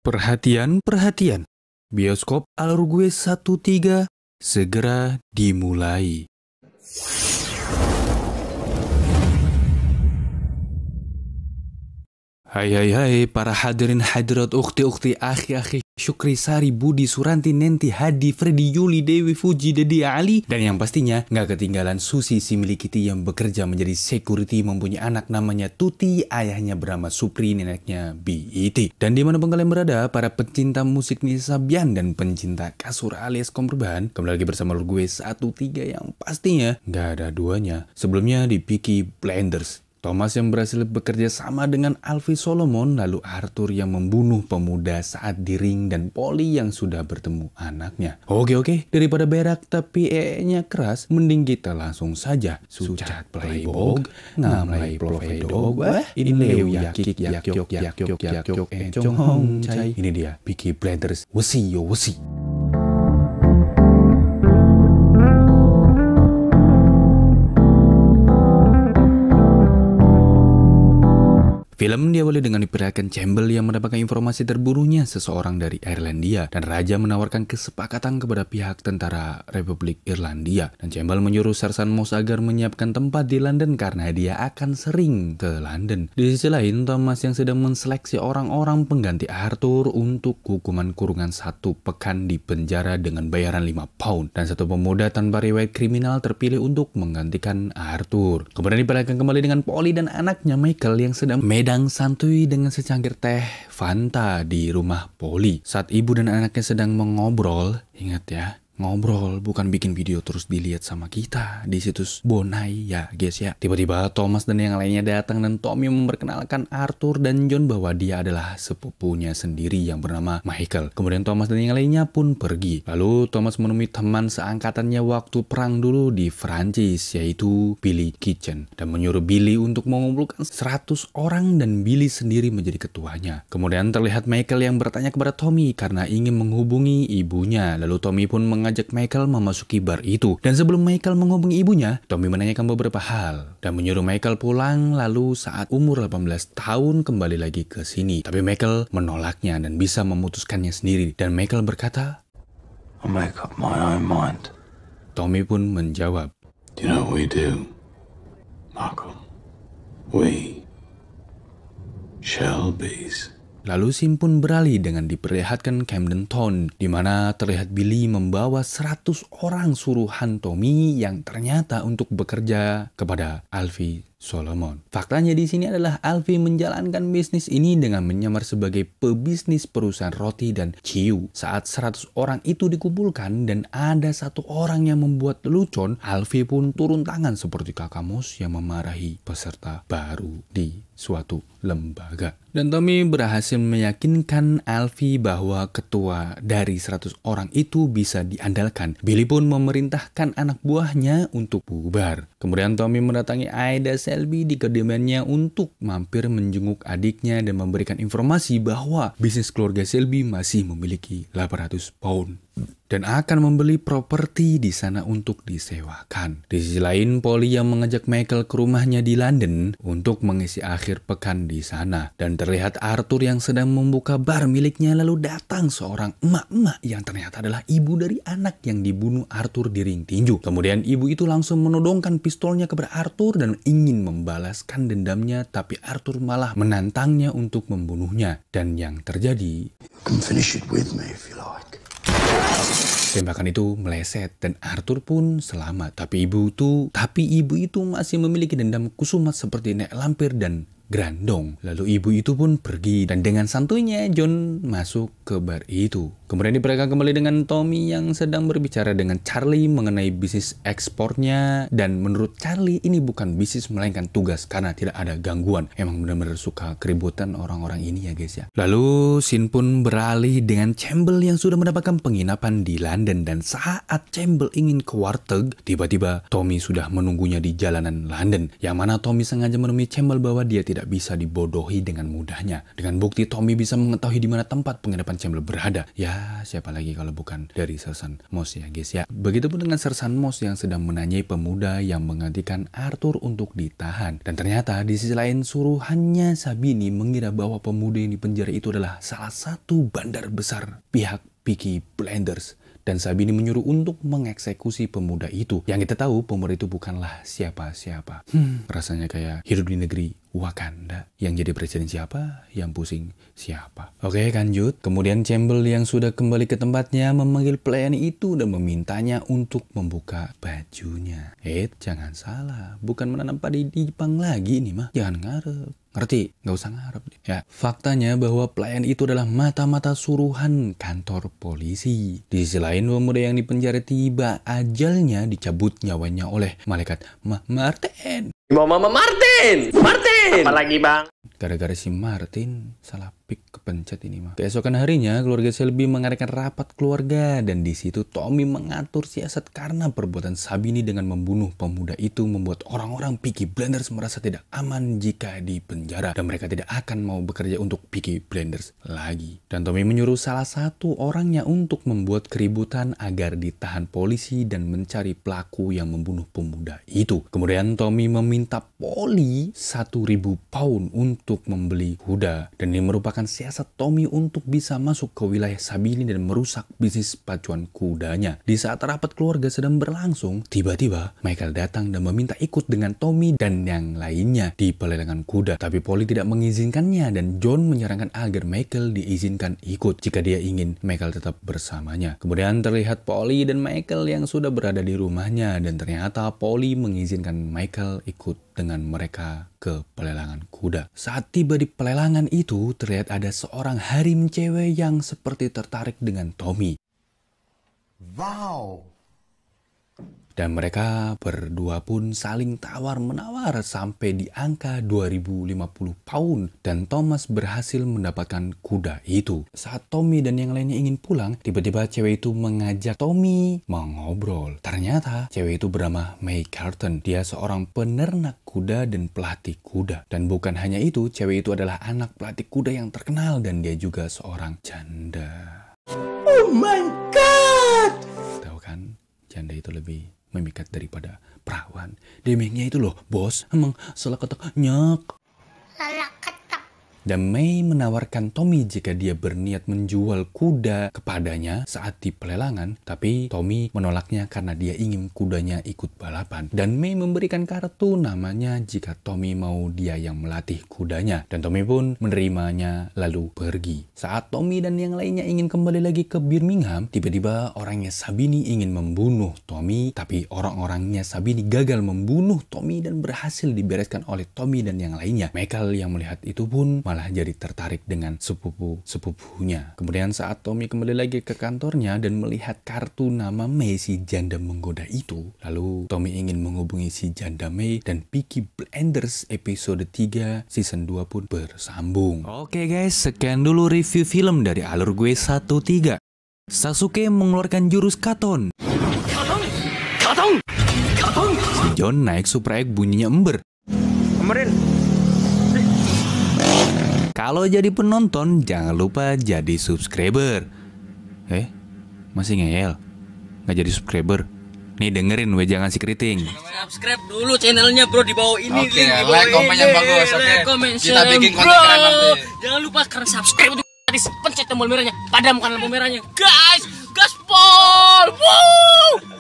Perhatian, perhatian. Bioskop Alur Gue 13 segera dimulai. Hai para hadirin hadirat ukhti-ukhti akhi-akhi Syukri Sari Budi Suranti Nenti Hadi Freddy Yuli Dewi Fuji Dedi Ali, dan yang pastinya nggak ketinggalan Susi si milik Kitty yang bekerja menjadi security, mempunyai anak namanya Tuti, ayahnya bernama Supri, neneknya BET. Dan dimanapun kalian berada, para pencinta musik Nisabian dan pencinta kasur alias komperban, kembali lagi bersama Alur Gue 13 yang pastinya nggak ada duanya. Sebelumnya di Peaky Blinders, Thomas yang berhasil bekerja sama dengan Alfie Solomon, lalu Arthur yang membunuh pemuda saat di ring, dan Polly yang sudah bertemu anaknya. Oke, daripada berak tapi nya keras, mending kita langsung saja sucat playbog, ngamlay provedog, inleu yakik yakyok yakyok yakyok encong hong cai. Ini dia Peaky Blinders, wesi yo wesi. Film diawali dengan diperlihatkan Campbell yang mendapatkan informasi terbunuhnya seseorang dari Irlandia, dan Raja menawarkan kesepakatan kepada pihak tentara Republik Irlandia, dan Campbell menyuruh Sersan Moss agar menyiapkan tempat di London karena dia akan sering ke London. Di sisi lain, Thomas yang sedang menseleksi orang-orang pengganti Arthur untuk hukuman kurungan 1 pekan di penjara dengan bayaran 5 pound, dan satu pemuda tanpa riwayat kriminal terpilih untuk menggantikan Arthur. Kemudian diperlihatkan kembali dengan Polly dan anaknya Michael yang sedang santuy dengan secangkir teh Fanta di rumah Polly. Saat ibu dan anaknya sedang mengobrol, ingat ya, ngobrol, bukan bikin video terus dilihat sama kita di situs Bonai ya guys ya. Tiba-tiba Thomas dan yang lainnya datang dan Tommy memperkenalkan Arthur dan John bahwa dia adalah sepupunya sendiri yang bernama Michael. Kemudian Thomas dan yang lainnya pun pergi. Lalu Thomas menemui teman seangkatannya waktu perang dulu di Prancis, yaitu Billy Kitchen, dan menyuruh Billy untuk mengumpulkan 100 orang dan Billy sendiri menjadi ketuanya. Kemudian terlihat Michael yang bertanya kepada Tommy karena ingin menghubungi ibunya. Lalu Tommy pun mengajak Michael memasuki bar itu. Dan sebelum Michael menghubungi ibunya, Tommy menanyakan beberapa hal dan menyuruh Michael pulang, lalu saat umur 18 tahun kembali lagi ke sini. Tapi Michael menolaknya dan bisa memutuskannya sendiri. Dan Michael berkata, I'll make up my own mind. Tommy pun menjawab, Do you know what we do, Michael? We shall bees. Lalu scene pun beralih dengan diperlihatkan Camden Town, di mana terlihat Billy membawa 100 orang suruhan Tommy yang ternyata untuk bekerja kepada Alfie Solomon. Faktanya di sini adalah Alfie menjalankan bisnis ini dengan menyamar sebagai pebisnis perusahaan roti dan ciu. Saat 100 orang itu dikumpulkan dan ada 1 orang yang membuat lelucon, Alfie pun turun tangan seperti kakak Moss yang memarahi peserta baru di suatu lembaga. Dan Tommy berhasil meyakinkan Alfie bahwa ketua dari 100 orang itu bisa diandalkan. Billy pun memerintahkan anak buahnya untuk bubar. Kemudian Tommy mendatangi Ida Selby di kediamannya untuk mampir menjenguk adiknya dan memberikan informasi bahwa bisnis keluarga Selby masih memiliki 800 pound dan akan membeli properti di sana untuk disewakan. Di sisi lain, Polly yang mengajak Michael ke rumahnya di London untuk mengisi akhir pekan di sana. Dan terlihat Arthur yang sedang membuka bar miliknya, lalu datang seorang emak-emak yang ternyata adalah ibu dari anak yang dibunuh Arthur di ring tinju. Kemudian ibu itu langsung menodongkan pistolnya kepada Arthur dan ingin membalaskan dendamnya, tapi Arthur malah menantangnya untuk membunuhnya. Dan yang terjadi, You can finish it with me if you like. tembakan itu meleset dan Arthur pun selamat. Tapi ibu itu masih memiliki dendam kusumat seperti nek lampir dan Grandong. Lalu ibu itu pun pergi dan dengan santuinya John masuk ke bar itu. Kemudian diperlihatkan kembali dengan Tommy yang sedang berbicara dengan Charlie mengenai bisnis ekspornya, dan menurut Charlie ini bukan bisnis melainkan tugas karena tidak ada gangguan. Emang benar-benar suka keributan orang-orang ini ya guys ya. Lalu scene pun beralih dengan Campbell yang sudah mendapatkan penginapan di London, dan saat Campbell ingin ke warteg, tiba-tiba Tommy sudah menunggunya di jalanan London, yang mana Tommy sengaja menemui Campbell bahwa dia tidak bisa dibodohi dengan mudahnya. Dengan bukti Tommy bisa mengetahui di mana tempat penginapan Campbell berada. Ya, Ya, siapa lagi kalau bukan dari Sersan Moss ya guys ya. Begitupun dengan Sersan Moss yang sedang menanyai pemuda yang menggantikan Arthur untuk ditahan. Dan ternyata di sisi lain suruhannya Sabini mengira bahwa pemuda yang di penjara itu adalah salah satu bandar besar pihak Peaky Blinders. Dan Sabini menyuruh untuk mengeksekusi pemuda itu. Yang kita tahu pemuda itu bukanlah siapa-siapa. Rasanya kayak hidup di negeri Wakanda. Yang jadi presiden siapa? Yang pusing siapa? Oke, lanjut. Kemudian Campbell yang sudah kembali ke tempatnya memanggil pelayan itu dan memintanya untuk membuka bajunya. Jangan salah. Bukan menanam padi di Jepang lagi nih mah. Jangan ngarep. Ngerti? Nggak usah ngarep deh. Ya, faktanya bahwa pelayan itu adalah mata-mata suruhan kantor polisi. Di sisi lain, pemuda yang dipenjara tiba ajalnya dicabut nyawanya oleh malaikat Martin. Mama Martin! Martin! Apalagi bang? Gara-gara si Martin salah pick kepencet ini mah. Keesokan harinya keluarga Shelby mengadakan rapat keluarga dan di situ Tommy mengatur siasat karena perbuatan Sabini dengan membunuh pemuda itu membuat orang-orang Peaky Blinders merasa tidak aman jika di penjara dan mereka tidak akan mau bekerja untuk Peaky Blinders lagi. Dan Tommy menyuruh salah satu orangnya untuk membuat keributan agar ditahan polisi dan mencari pelaku yang membunuh pemuda itu. Kemudian Tommy meminta Polly 1.000 pound untuk membeli kuda dan ini merupakan siasat Tommy untuk bisa masuk ke wilayah Sabini dan merusak bisnis pacuan kudanya. Di saat rapat keluarga sedang berlangsung, tiba-tiba Michael datang dan meminta ikut dengan Tommy dan yang lainnya di pelelangan kuda. Tapi Polly tidak mengizinkannya dan John menyarankan agar Michael diizinkan ikut jika dia ingin Michael tetap bersamanya. Kemudian terlihat Polly dan Michael yang sudah berada di rumahnya dan ternyata Polly mengizinkan Michael ikut dengan mereka ke pelelangan kuda. Saat tiba di pelelangan itu, terlihat ada seorang harim cewek yang seperti tertarik dengan Tommy. Wow. Dan mereka berdua pun saling tawar-menawar sampai di angka 2.050 pound dan Thomas berhasil mendapatkan kuda itu. Saat Tommy dan yang lainnya ingin pulang, tiba-tiba cewek itu mengajak Tommy mengobrol. Ternyata cewek itu bernama May Carton. Dia seorang peternak kuda dan pelatih kuda. Dan bukan hanya itu, cewek itu adalah anak pelatih kuda yang terkenal dan dia juga seorang janda. Oh my god! Tahu kan, janda itu lebih memikat daripada perawan. Demengnya itu loh, bos. Emang salah ketok nyak. Salah ketok. Dan May menawarkan Tommy jika dia berniat menjual kuda kepadanya saat di pelelangan, tapi Tommy menolaknya karena dia ingin kudanya ikut balapan. Dan May memberikan kartu namanya jika Tommy mau dia yang melatih kudanya. Dan Tommy pun menerimanya lalu pergi. Saat Tommy dan yang lainnya ingin kembali lagi ke Birmingham, tiba-tiba orangnya Sabini ingin membunuh Tommy, tapi orang-orangnya Sabini gagal membunuh Tommy dan berhasil dibereskan oleh Tommy dan yang lainnya. Michael yang melihat itu pun malah jadi tertarik dengan sepupunya. Kemudian saat Tommy kembali lagi ke kantornya dan melihat kartu nama May si janda menggoda itu, lalu Tommy ingin menghubungi si janda May dan Peaky Blinders episode 3 season 2 pun bersambung. Oke guys, sekian dulu review film dari Alur Gue 13. Sasuke mengeluarkan jurus Katon. Si John naik Super Egg bunyinya ember. Kemarin. Kalau jadi penonton, jangan lupa jadi subscriber. Masih ngeyel? Nggak jadi subscriber? Nih dengerin, jangan si keriting. Subscribe dulu channelnya bro di bawah ini. Oke, like, komennya bagus, oke. Kita bikin konten bro. keren nanti. Jangan lupa karena subscribe itu tadi pencet tombol merahnya, padamkan lampu merahnya. Guys, gaspol. Woo!